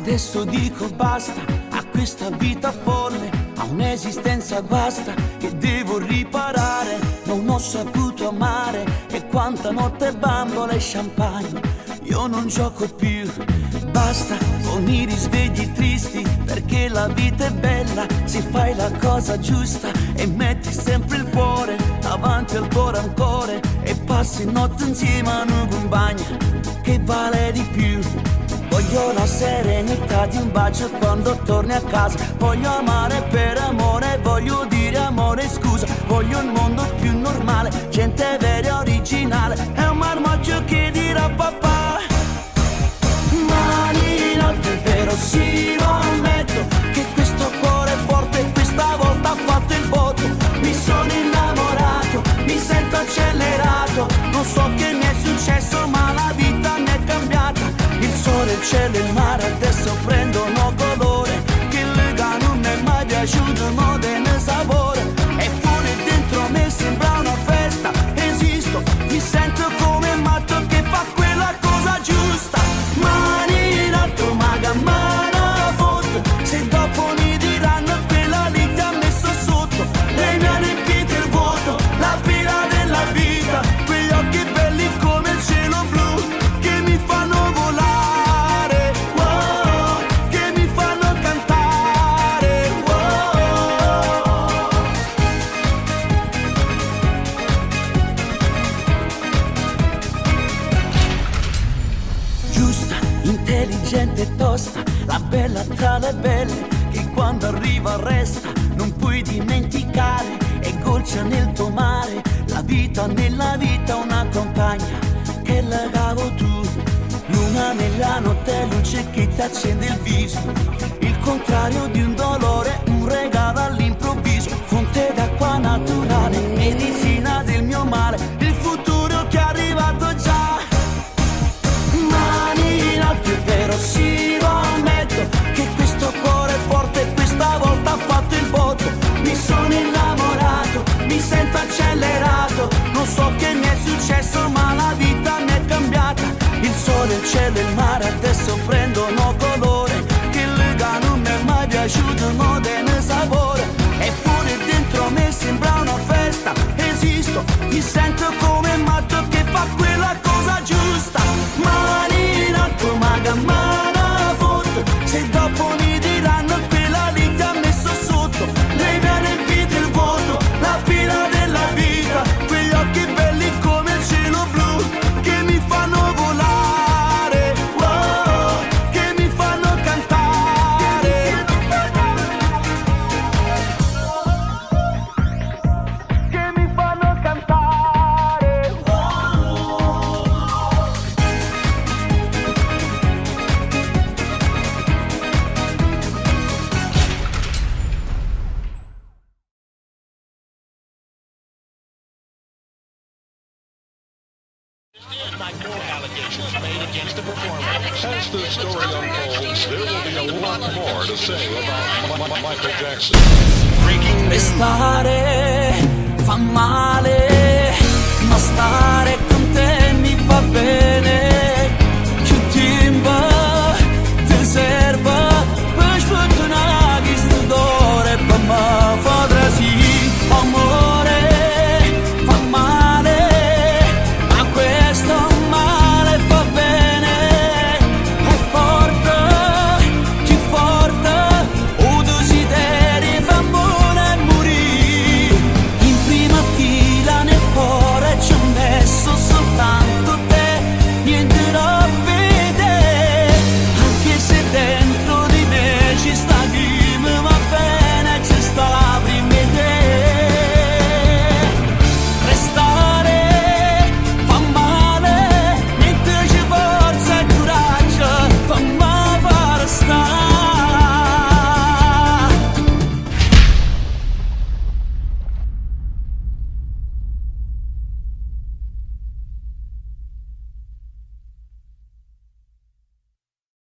Adesso dico basta a questa vita folle, a un'esistenza guasta che devo riparare. Non ho saputo amare e quanta notte bambola e champagne. Io non gioco più, basta con i risvegli tristi, perché la vita è bella se fai la cosa giusta e metti sempre il cuore davanti al tuo rancore e passi notte insieme a una compagna che vale di più. Voglio la serenità di un bacio quando torni a casa. Voglio amare per amore, voglio dire amore scusa. Voglio un mondo più normale, gente vera e originale. È un marmocchio che dirà papà. Mani in alto, è vero, sì, lo ammetto, che questo cuore è forte e questa volta ha fatto il botto. Mi sono innamorato, mi sento accelerato. Non so che mi è successo ma la vita mi è cambiata. Il sole, il cielo e il mare adesso prendono colore. Che lega non mi è mai piaciuto, ma ne sapore. Eppure dentro me sembra una festa. Esisto, mi sento come un matto che fa quella cosa giusta. Mani in alto, maga, mano foto. Se dopo mi diranno quella lì ti ha messo sotto. Lei mi ha riempito il vuoto, la pila della vita. Quegli occhi belli come il cielo blu che mi fanno volare, wow, che mi fanno cantare, wow. Giusta, intelligente e tosta, la bella tra le belle, che quando arriva resta, non puoi dimenticare. È goccia nel tuo mare, la vita nella vita, una compagna che legavo tu. Luna nella notte, luce che ti accende il viso. Il contrario di un dolore, un regalo all'improvviso. Fonte d'acqua naturale, medicina del mio male. Il futuro che è arrivato già. Mani in alto, è vero, sì, lo ammetto, che questo cuore è forte e questa volta ha fatto il botto. Mi sono innamorato, mi sento accelerato. Non so che mi è successo ma la vita mi è cambiata. Il sole, il cielo e il mare adesso prendono colore. Che lega non mi è mai piaciuto, ma ne sapore. Eppure dentro me sembra una festa. Esisto, mi sento come un matto che fa quella cosa giusta. Mani in alto, maga, mano foto. Se dopo mi diranno quella lì ti ha messo sotto. Lei mi ha riempito il vuoto, la pila della vita. Quegli occhi belli come il cielo blu che mi fanno volare, wow, che mi fanno cantare, che mi fanno cantare, wow. Like more allegations made against the performer. As the story unfolds, there will be a lot more to say about Michael Jackson. Restare